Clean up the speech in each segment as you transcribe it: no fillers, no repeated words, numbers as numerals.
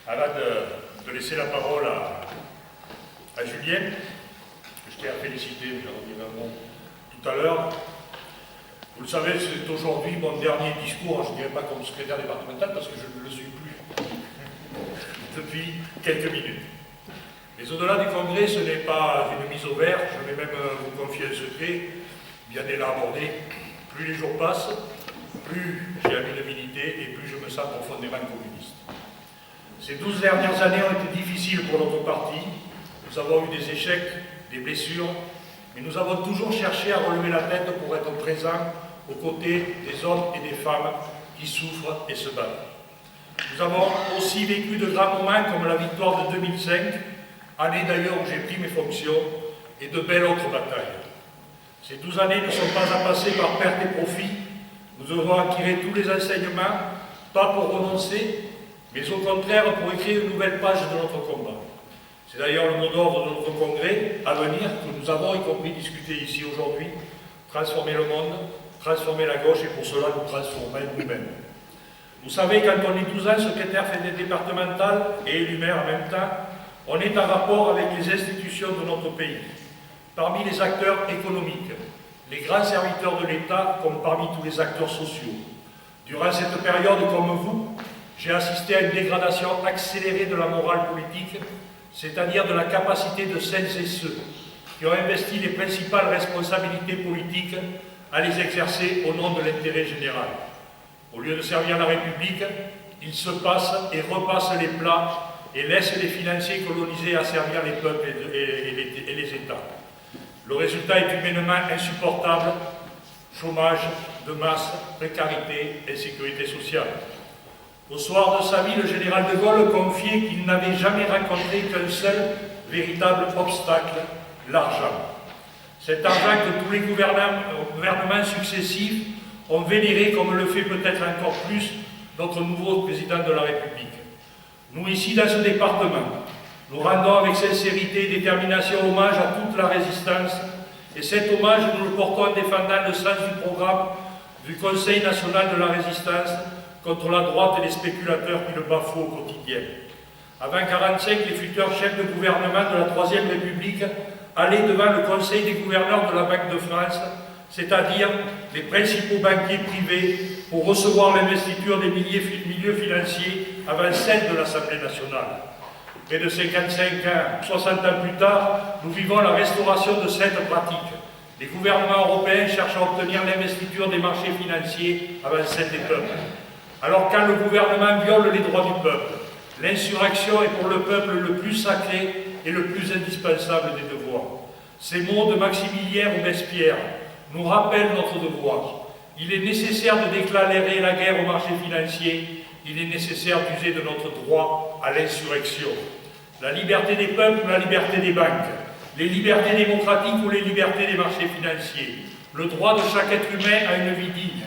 Avant de laisser la parole à Julien, que je tiens à féliciter, j'en ai un mot tout à l'heure. Vous le savez, c'est aujourd'hui mon dernier discours, je ne dirais pas comme secrétaire départemental parce que je ne le suis plus depuis quelques minutes. Mais au-delà du congrès, ce n'est pas une mise au vert, je vais même vous confier un secret, bien élaboré. Plus les jours passent, plus j'ai envie de militer et plus je me sens profondément communiste. Ces 12 dernières années ont été difficiles pour notre parti. Nous avons eu des échecs, des blessures, mais nous avons toujours cherché à relever la tête pour être présents aux côtés des hommes et des femmes qui souffrent et se battent. Nous avons aussi vécu de grands moments comme la victoire de 2005, année d'ailleurs où j'ai pris mes fonctions, et de belles autres batailles. Ces 12 années ne sont pas à passer par perte et profit. Nous devons en tirer tous les enseignements, pas pour renoncer, mais au contraire pour écrire une nouvelle page de notre combat. C'est d'ailleurs le mot d'ordre de notre congrès à venir que nous avons y compris discuté ici aujourd'hui, transformer le monde, transformer la gauche et pour cela nous transformer nous-mêmes. Vous savez, quand on est 12 ans secrétaire départemental et élu maire en même temps, on est en rapport avec les institutions de notre pays. Parmi les acteurs économiques, les grands serviteurs de l'État comme parmi tous les acteurs sociaux. Durant cette période, comme vous, j'ai assisté à une dégradation accélérée de la morale politique, c'est-à-dire de la capacité de celles et ceux qui ont investi les principales responsabilités politiques à les exercer au nom de l'intérêt général. Au lieu de servir la République, ils se passent et repassent les plats et laissent les financiers colonisés à servir les peuples et les États. Le résultat est humainement insupportable, chômage de masse, précarité, insécurité sociale. Au soir de sa vie, le général de Gaulle confiait qu'il n'avait jamais rencontré qu'un seul véritable obstacle, l'argent. Cet argent que tous les gouvernements successifs ont vénéré comme le fait peut-être encore plus notre nouveau président de la République. Nous, ici, dans ce département, nous rendons avec sincérité et détermination hommage à toute la résistance, et cet hommage, nous le portons en défendant le sens du programme du Conseil national de la résistance contre la droite et les spéculateurs qui le bafouent au quotidien. Avant 1945, les futurs chefs de gouvernement de la Troisième République allaient devant le Conseil des gouverneurs de la Banque de France, c'est-à-dire les principaux banquiers privés, pour recevoir l'investiture des milieux financiers avant celle de l'Assemblée nationale. Près de 55 ans, 60 ans plus tard, nous vivons la restauration de cette pratique. Les gouvernements européens cherchent à obtenir l'investiture des marchés financiers avant celle des peuples. Alors quand le gouvernement viole les droits du peuple, l'insurrection est pour le peuple le plus sacré et le plus indispensable des devoirs. Ces mots de Maximilien Robespierre nous rappellent notre devoir. Il est nécessaire de déclarer la guerre au marché financier. Il est nécessaire d'user de notre droit à l'insurrection. La liberté des peuples ou la liberté des banques, les libertés démocratiques ou les libertés des marchés financiers, le droit de chaque être humain à une vie digne,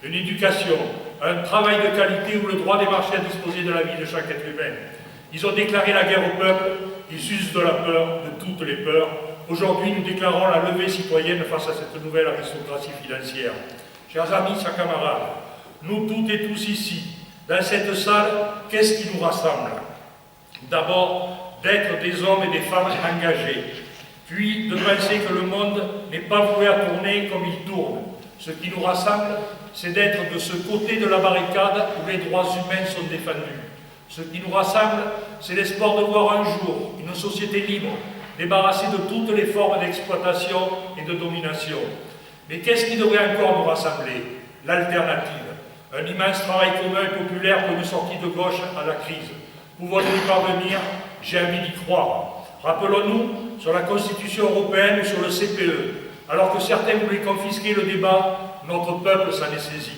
une éducation, un travail de qualité ou le droit des marchés à disposer de la vie de chaque être humain. Ils ont déclaré la guerre au peuple, ils usent de la peur, de toutes les peurs. Aujourd'hui, nous déclarons la levée citoyenne face à cette nouvelle aristocratie financière. Chers amis, chers camarades, nous toutes et tous ici, dans cette salle, qu'est-ce qui nous rassemble? D'abord, d'être des hommes et des femmes engagés, puis de penser que le monde n'est pas voué à tourner comme il tourne. Ce qui nous rassemble, c'est d'être de ce côté de la barricade où les droits humains sont défendus. Ce qui nous rassemble, c'est l'espoir de voir un jour une société libre, débarrassée de toutes les formes d'exploitation et de domination. Mais qu'est-ce qui devrait encore nous rassembler? L'alternative. Un immense travail commun et populaire pour une sortie de gauche à la crise. Pouvons-nous y parvenir? J'ai envie d'y croire. Rappelons-nous sur la Constitution européenne ou sur le CPE. Alors que certains voulaient confisquer le débat, notre peuple s'en est saisi.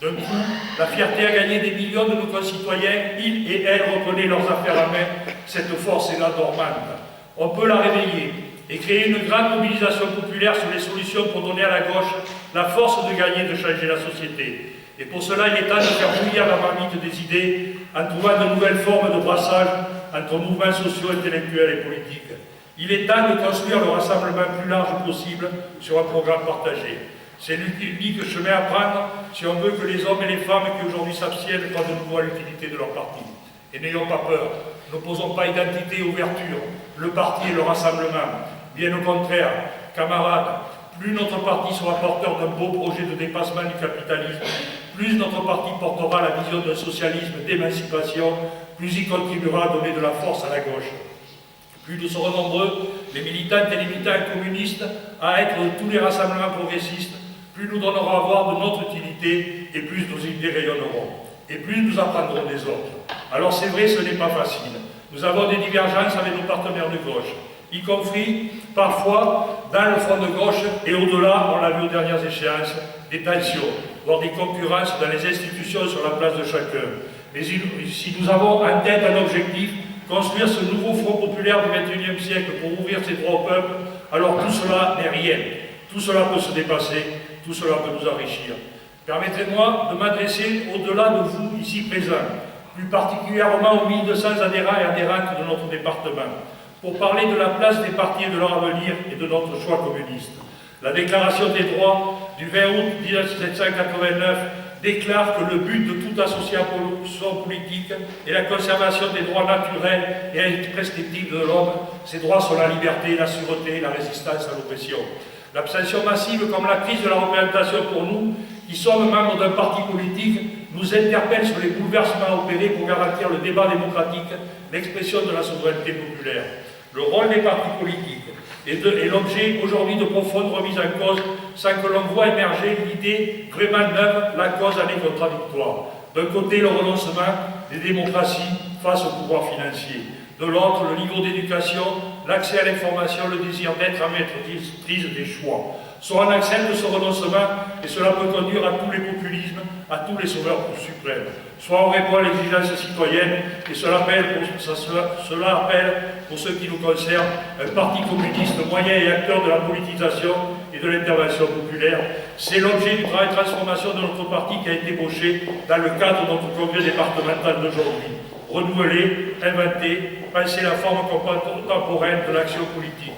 D'un coup, la fierté a gagné des millions de nos concitoyens. Ils et elles reprenaient leurs affaires à main. Cette force est là dormante. On peut la réveiller et créer une grande mobilisation populaire sur les solutions pour donner à la gauche la force de gagner, de changer la société. Et pour cela, il est temps de faire bouillir la marmite des idées en trouvant de nouvelles formes de brassage entre mouvements sociaux, intellectuels et politiques. Il est temps de construire le rassemblement le plus large possible sur un programme partagé. C'est l'unique chemin à prendre si on veut que les hommes et les femmes qui aujourd'hui s'abstiennent croient de nouveau à l'utilité de leur parti. Et n'ayons pas peur, n'opposons pas identité et ouverture, le parti et le rassemblement. Bien au contraire, camarades, plus notre parti sera porteur d'un beau projet de dépassement du capitalisme, plus notre parti portera la vision d'un socialisme d'émancipation, plus il contribuera à donner de la force à la gauche. Plus nous serons nombreux, les militantes et les militants communistes, à être de tous les rassemblements progressistes, plus nous donnerons à voir de notre utilité et plus nos idées rayonneront. Et plus nous apprendrons des autres. Alors c'est vrai, ce n'est pas facile. Nous avons des divergences avec nos partenaires de gauche, y compris parfois dans le front de gauche et au-delà, on l'a vu aux dernières échéances, des tensions, voire des concurrences dans les institutions sur la place de chacun. Mais si nous avons en tête un objectif, construire ce nouveau front populaire du XXIe siècle pour ouvrir ses droits au peuple, alors tout cela n'est rien. Tout cela peut se dépasser, tout cela peut nous enrichir. Permettez-moi de m'adresser au-delà de vous ici présents, plus particulièrement aux 1200 adhérents et adhérentes de notre département, pour parler de la place des partis et de leur avenir et de notre choix communiste. La Déclaration des droits du 20 août 1789 déclare que le but de toute association politique est la conservation des droits naturels et imprescriptibles de l'homme. Ces droits sont la liberté, la sûreté et la résistance à l'oppression. L'abstention massive comme la crise de la représentation pour nous, qui sommes membres d'un parti politique, nous interpelle sur les bouleversements opérés pour garantir le débat démocratique, l'expression de la souveraineté populaire. Le rôle des partis politiques est l'objet aujourd'hui de profondes remises en cause sans que l'on voit émerger l'idée vraiment neuve, la cause en est contradictoire. D'un côté, le renoncement des démocraties face au pouvoir financier. De l'autre, le niveau d'éducation, l'accès à l'information, le désir d'être à maîtrise des choix. Soit on accepte ce renoncement, et cela peut conduire à tous les populismes, à tous les sauveurs suprêmes. Soit on répond à l'exigence citoyenne, et cela appelle, pour ce qui nous concerne, un parti communiste moyen et acteur de la politisation et de l'intervention populaire. C'est l'objet du travail de transformation de notre parti qui a été ébauché dans le cadre de notre congrès départemental d'aujourd'hui. Renouveler, inventer, penser la forme contemporaine de l'action politique.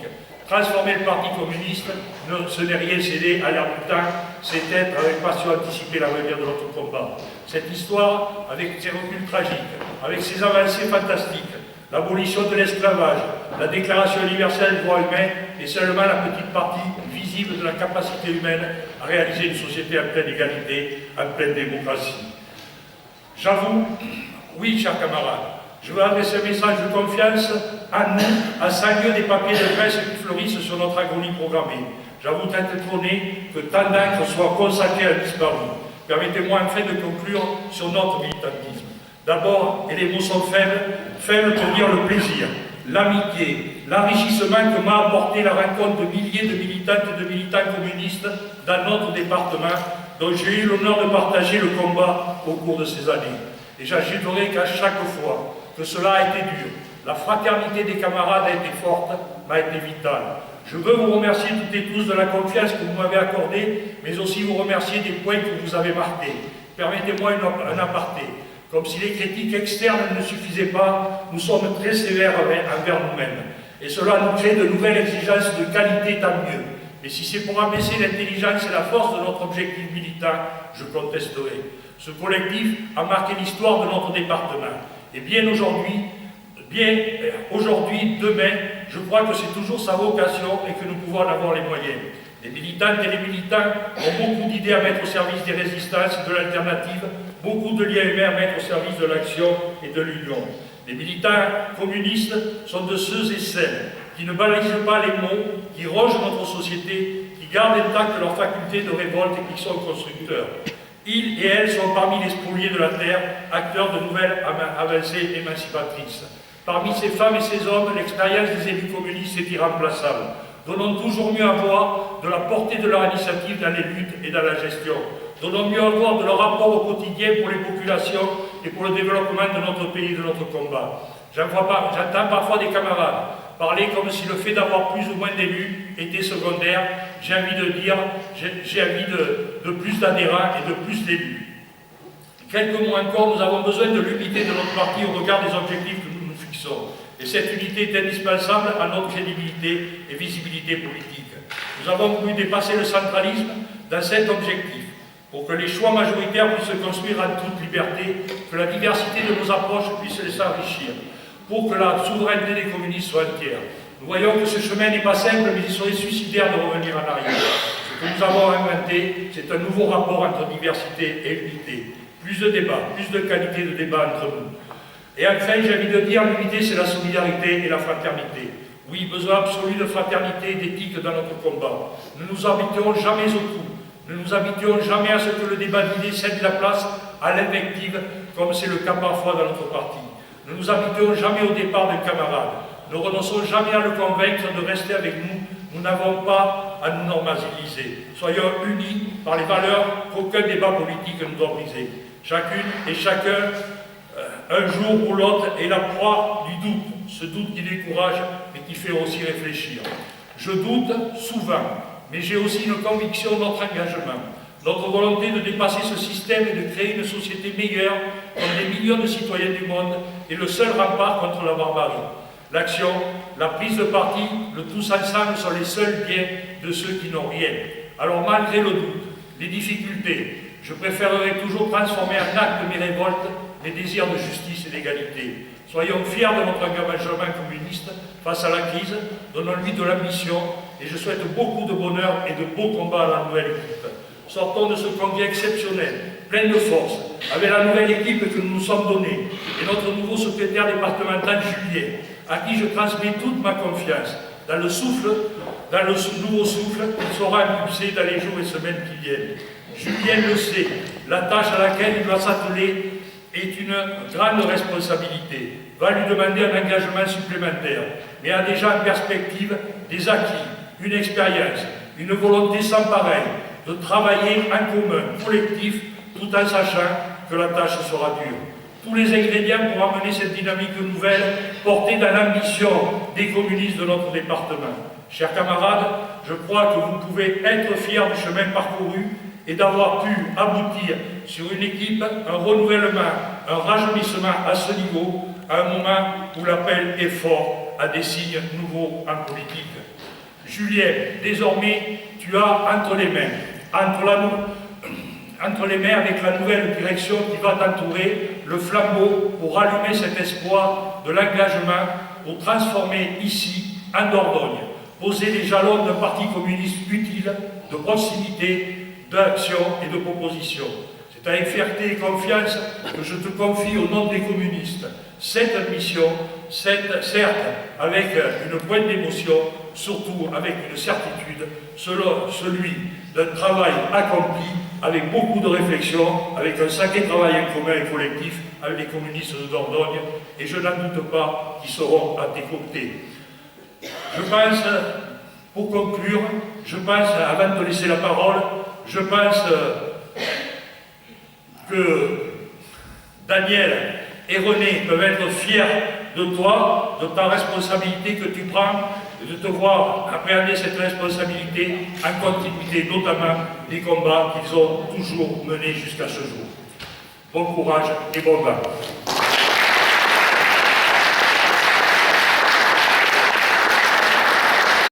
Transformer le Parti communiste, ce n'est rien céder à l'air du temps, c'est être avec passion anticiper l'avenir de notre combat. Cette histoire, avec ses reculs tragiques, avec ses avancées fantastiques, l'abolition de l'esclavage, la Déclaration universelle des droits humains est seulement la petite partie visible de la capacité humaine à réaliser une société en pleine égalité, en pleine démocratie. J'avoue, oui, chers camarades, je veux adresser un message de confiance à nous, à 100 lieues des papiers de presse qui fleurissent sur notre agonie programmée. J'avoue être étonné que tant d'encre soit consacrée à disparu. Permettez-moi enfin de conclure sur notre militantisme. D'abord, et les mots sont faibles pour dire le plaisir, l'amitié, l'enrichissement que m'a apporté la rencontre de milliers de militantes et de militants communistes dans notre département, dont j'ai eu l'honneur de partager le combat au cours de ces années. Et j'ajouterai qu'à chaque fois que cela a été dur, la fraternité des camarades a été forte, m'a été vitale. Je veux vous remercier toutes et tous de la confiance que vous m'avez accordée, mais aussi vous remercier des points que vous avez marqués. Permettez-moi un aparté. Comme si les critiques externes ne suffisaient pas, nous sommes très sévères envers nous-mêmes. Et cela nous crée de nouvelles exigences de qualité, tant mieux. Mais si c'est pour abaisser l'intelligence et la force de notre objectif militant, je contesterai. Ce collectif a marqué l'histoire de notre département. Et bien aujourd'hui, demain, je crois que c'est toujours sa vocation et que nous pouvons en avoir les moyens. Les militantes et les militants ont beaucoup d'idées à mettre au service des résistances et de l'alternative, beaucoup de liens humains à mettre au service de l'action et de l'union. Les militants communistes sont de ceux et celles qui ne banalisent pas les mots, qui rongent notre société, qui gardent intactes leurs facultés de révolte et qui sont constructeurs. Ils et elles sont parmi les spoliés de la terre, acteurs de nouvelles avancées émancipatrices. Parmi ces femmes et ces hommes, l'expérience des élus communistes est irremplaçable. Donnons toujours mieux à voir de la portée de leur initiative dans les luttes et dans la gestion. Donnons mieux à voir de leur rapport au quotidien pour les populations et pour le développement de notre pays et de notre combat. J'entends parfois des camarades parler comme si le fait d'avoir plus ou moins d'élus était secondaire. J'ai envie de dire, j'ai envie de plus d'adhérents et de plus d'élus. Quelques mots encore, nous avons besoin de l'unité de notre parti au regard des objectifs que nous nous fixons. Et cette unité est indispensable à notre crédibilité et visibilité politique. Nous avons voulu dépasser le centralisme dans cet objectif. pour que les choix majoritaires puissent se construire en toute liberté, que la diversité de nos approches puisse les enrichir, pour que la souveraineté des communistes soit entière. Nous voyons que ce chemin n'est pas simple, mais il serait suicidaire de revenir en arrière. Ce que nous avons inventé, c'est un nouveau rapport entre diversité et unité. Plus de débats, plus de qualité de débat entre nous. Et enfin, j'ai envie de dire, l'unité, c'est la solidarité et la fraternité. Oui, besoin absolu de fraternité et d'éthique dans notre combat. Ne nous habituons jamais au coup. Ne nous habituons jamais à ce que le débat d'idées cède la place à l'invective, comme c'est le cas parfois dans notre parti. Ne nous habituons jamais au départ d'un camarade. Ne renonçons jamais à le convaincre de rester avec nous. Nous n'avons pas à nous normaliser. Soyons unis par les valeurs qu'aucun débat politique ne doit briser. Chacune et chacun, un jour ou l'autre, est la proie du doute. Ce doute qui décourage, mais qui fait aussi réfléchir. Je doute souvent, mais j'ai aussi une conviction de notre engagement. Notre volonté de dépasser ce système et de créer une société meilleure, comme des millions de citoyens du monde, est le seul rempart contre la barbarie. L'action, la prise de parti, le tous ensemble sont les seuls biens de ceux qui n'ont rien. Alors malgré le doute, les difficultés, je préférerais toujours transformer en acte mes révoltes, mes désirs de justice et d'égalité. Soyons fiers de notre engagement communiste face à la crise, donnons-lui de l'ambition et je souhaite beaucoup de bonheur et de beaux combats à la nouvelle équipe. Sortons de ce congrès exceptionnel, plein de force, avec la nouvelle équipe que nous nous sommes donnée et notre nouveau secrétaire départemental Julien, à qui je transmets toute ma confiance dans le nouveau souffle qu'il saura impulser dans les jours et semaines qui viennent. Julien le sait, la tâche à laquelle il doit s'atteler est une grande responsabilité, va lui demander un engagement supplémentaire, mais a déjà en perspective des acquis, une expérience, une volonté sans pareille, de travailler en commun, collectif, tout en sachant que la tâche sera dure. Tous les ingrédients pour amener cette dynamique nouvelle portée dans l'ambition des communistes de notre département. Chers camarades, je crois que vous pouvez être fiers du chemin parcouru et d'avoir pu aboutir sur une équipe, un renouvellement, un rajeunissement à ce niveau, à un moment où l'appel est fort à des signes nouveaux en politique. Julien, désormais, tu as entre les mains, avec la nouvelle direction qui va t'entourer, le flambeau pour rallumer cet espoir de l'engagement, pour transformer ici, en Dordogne, poser les jalons d'un parti communiste utile, de proximité, d'action et de proposition. C'est avec fierté et confiance que je te confie au nom des communistes cette mission, certes avec une pointe d'émotion, surtout avec une certitude, celui d'un travail accompli avec beaucoup de réflexion, avec un sacré travail en commun et collectif avec les communistes de Dordogne, et je n'en doute pas qu'ils seront à tes côtés. Je pense, pour conclure, avant de te laisser la parole, je pense que Daniel et René peuvent être fiers de toi, de ta responsabilité que tu prends, et de te voir appréhender cette responsabilité en continuité, notamment des combats qu'ils ont toujours menés jusqu'à ce jour. Bon courage et bon vent.